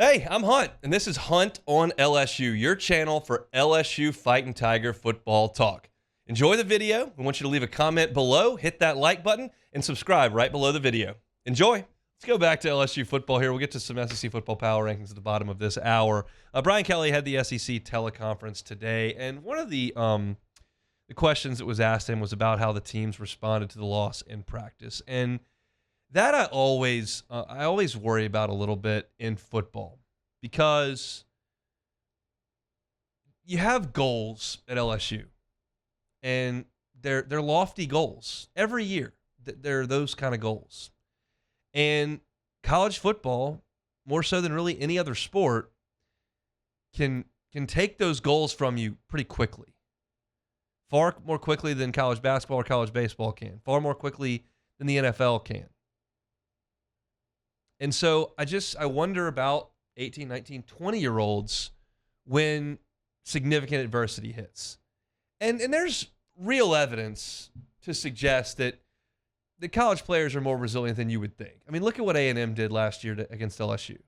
Hey, I'm Hunt, and this is Hunt on LSU, your channel for LSU Fighting Tiger football talk. Enjoy the video. We want you to leave a comment below, hit that like button, and subscribe right below the video. Enjoy. Let's go back to LSU football here. We'll get to some SEC football power rankings at the bottom of this hour. Brian Kelly had the SEC teleconference today, and one of the questions that was asked him was about how the teams responded to the loss in practice. And that I always worry about a little bit in football because you have goals at LSU, and they're lofty goals every year. They're those kind of goals, and college football, more so than really any other sport, can take those goals from you pretty quickly, far more quickly than college basketball or college baseball can, far more quickly than the NFL can. And so I wonder about 18, 19, 20-year-olds when significant adversity hits. And there's real evidence to suggest that the college players are more resilient than you would think. I mean, look at what A&M did last year against LSU.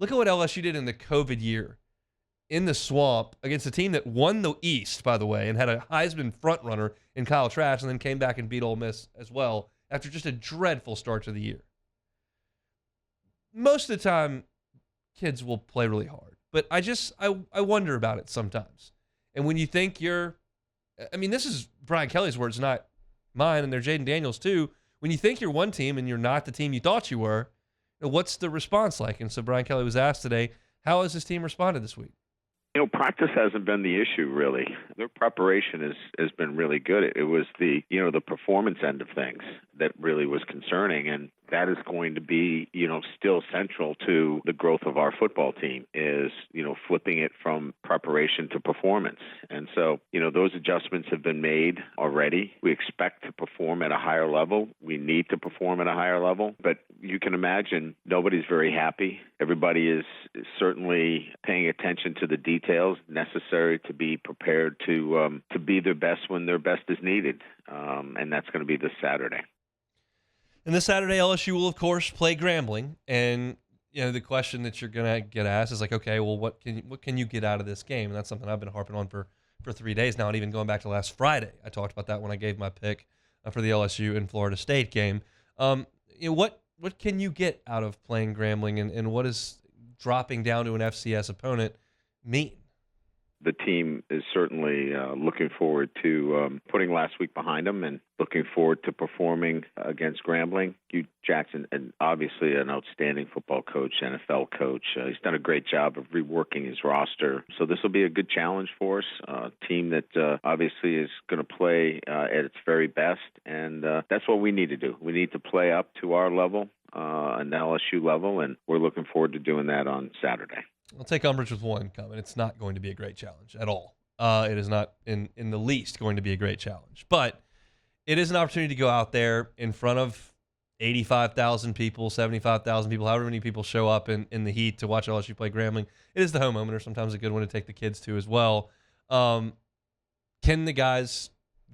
Look at what LSU did in the COVID year in the swamp against a team that won the East, by the way, and had a Heisman frontrunner in Kyle Trask, and then came back and beat Ole Miss as well after just a dreadful start to the year. Most of the time, kids will play really hard. But I wonder about it sometimes. And when you think this is Brian Kelly's words, not mine, and they're Jaden Daniels too. When you think you're one team and you're not the team you thought you were, what's the response like? And so Brian Kelly was asked today, how has his team responded this week? Practice hasn't been the issue, really. Their preparation has been really good. It was the performance end of things that really was concerning, and that is going to be, still central to the growth of our football team is, flipping it from preparation to performance. And so, those adjustments have been made already. We expect to perform at a higher level. We need to perform at a higher level, but you can imagine nobody's very happy. Everybody is certainly paying attention to the details necessary to be prepared to be their best when their best is needed. And that's going to be this Saturday. And this Saturday, LSU will, of course, play Grambling. And, the question that you're going to get asked is like, okay, well, what can you get out of this game? And that's something I've been harping on for 3 days now, and even going back to last Friday. I talked about that when I gave my pick for the LSU and Florida State game. What can you get out of playing Grambling, and what does dropping down to an FCS opponent mean? The team is certainly looking forward to putting last week behind them and looking forward to performing against Grambling. Hugh Jackson, and obviously an outstanding football coach, NFL coach. He's done a great job of reworking his roster. So this will be a good challenge for us, a team that obviously is going to play at its very best, and that's what we need to do. We need to play up to our level, an LSU level, and we're looking forward to doing that on Saturday. I'll take umbrage with one comment. It's not going to be a great challenge at all. It is not in the least going to be a great challenge. But it is an opportunity to go out there in front of 85,000 people, 75,000 people, however many people show up in the heat to watch LSU play Grambling. It is the home opener, sometimes a good one to take the kids to as well. Can the guys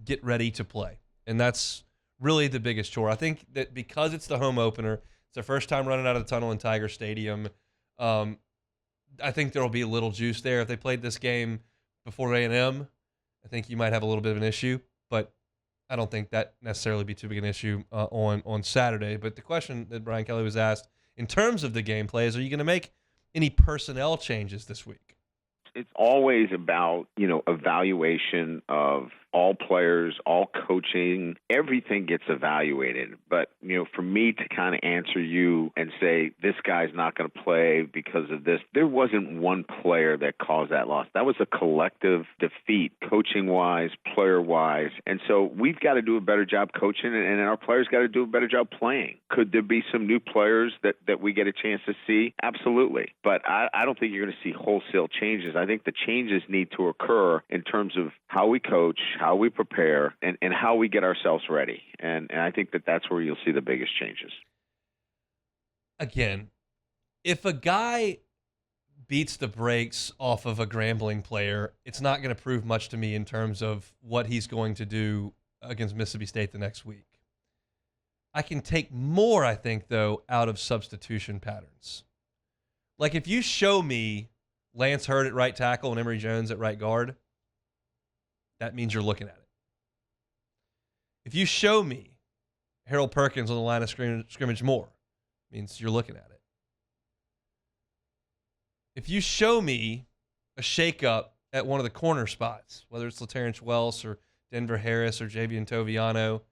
get ready to play? And that's really the biggest chore. I think that because it's the home opener, it's their first time running out of the tunnel in Tiger Stadium. I think there will be a little juice there. If they played this game before A&M, I think you might have a little bit of an issue, but I don't think that necessarily be too big an issue on Saturday. But the question that Brian Kelly was asked in terms of the gameplay is, are you going to make any personnel changes this week? It's always about, evaluation of all players, all coaching, everything gets evaluated. But, for me to kind of answer you and say, this guy's not going to play because of this, there wasn't one player that caused that loss. That was a collective defeat, coaching-wise, player-wise. And so we've got to do a better job coaching, and our players got to do a better job playing. Could there be some new players that we get a chance to see? Absolutely. But I don't think you're going to see wholesale changes. I think the changes need to occur in terms of how we coach, how we prepare, and how we get ourselves ready. And I think that's where you'll see the biggest changes. Again, if a guy beats the brakes off of a Grambling player, it's not going to prove much to me in terms of what he's going to do against Mississippi State the next week. I can take more, I think, though, out of substitution patterns. Like, if you show me Lance Hurd at right tackle and Emory Jones at right guard, that means you're looking at it. If you show me Harold Perkins on the line of scrimmage more, it means you're looking at it. If you show me a shakeup at one of the corner spots, whether it's LaTerrence Wells or Denver Harris or Javian Toviano,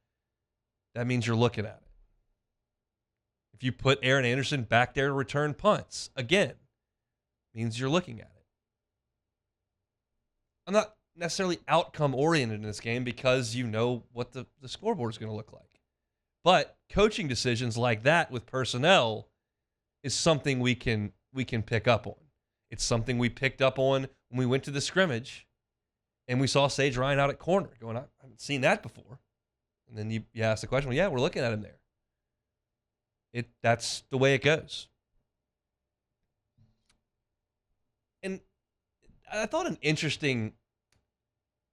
that means you're looking at it. If you put Aaron Anderson back there to return punts, again, means you're looking at it. I'm not necessarily outcome oriented in this game because you know what the scoreboard is going to look like. But coaching decisions like that with personnel is something we can pick up on. It's something we picked up on when we went to the scrimmage and we saw Sage Ryan out at corner going, I haven't seen that before. And then you ask the question, well, yeah, we're looking at him there. That's the way it goes. And I thought an interesting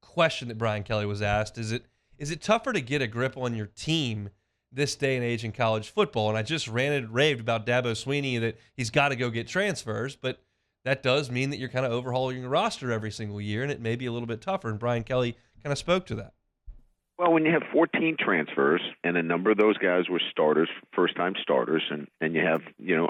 question that Brian Kelly was asked, is it tougher to get a grip on your team this day and age in college football? And I just ranted and raved about Dabo Swinney that he's got to go get transfers, but that does mean that you're kind of overhauling your roster every single year, and it may be a little bit tougher. And Brian Kelly kind of spoke to that. Well, when you have 14 transfers and a number of those guys were starters, first-time starters, and you have,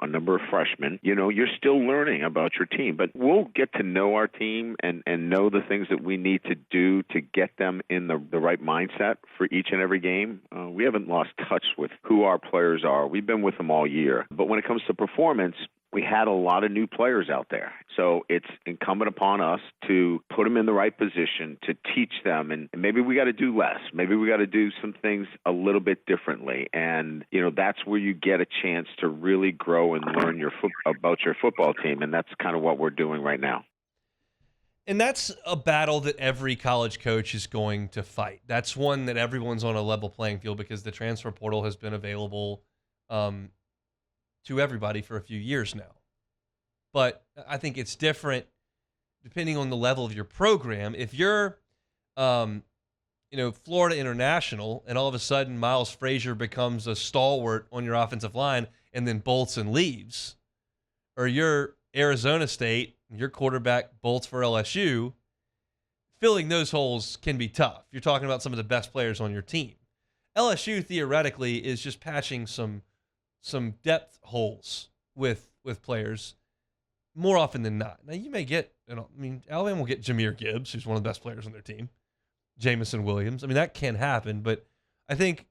a number of freshmen, you're still learning about your team. But we'll get to know our team and know the things that we need to do to get them in the right mindset for each and every game. We haven't lost touch with who our players are. We've been with them all year. But when it comes to performance, we had a lot of new players out there. So it's incumbent upon us to put them in the right position, to teach them. And maybe we got to do less. Maybe we got to do some things a little bit differently. And, that's where you get a chance to really grow and learn about your football team. And that's kind of what we're doing right now. And that's a battle that every college coach is going to fight. That's one that everyone's on a level playing field because the transfer portal has been available to everybody for a few years now. But I think it's different depending on the level of your program. If you're, Florida International and all of a sudden Miles Frazier becomes a stalwart on your offensive line and then bolts and leaves, or you're Arizona State, your quarterback bolts for LSU, filling those holes can be tough. You're talking about some of the best players on your team. LSU theoretically is just patching some depth holes with players more often than not. Now, you may get, Alabama will get Jahmyr Gibbs, who's one of the best players on their team, Jamison Williams. That can happen, but I think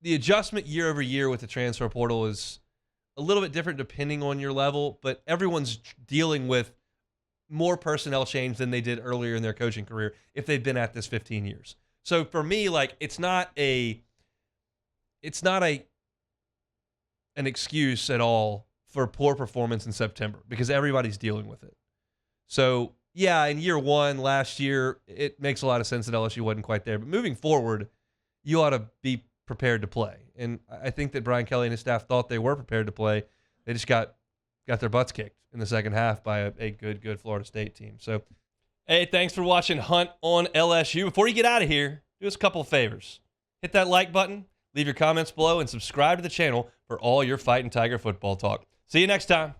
the adjustment year over year with the transfer portal is a little bit different depending on your level, but everyone's dealing with more personnel change than they did earlier in their coaching career if they've been at this 15 years. So for me, it's not an excuse at all for poor performance in September because everybody's dealing with it. So, yeah, in year one, last year, it makes a lot of sense that LSU wasn't quite there. But moving forward, you ought to be prepared to play. And I think that Brian Kelly and his staff thought they were prepared to play. They just got their butts kicked in the second half by a good Florida State team. So, hey, thanks for watching Hunt on LSU. Before you get out of here, do us a couple of favors. Hit that like button, leave your comments below, and subscribe to the channel for all your Fighting Tiger football talk. See you next time.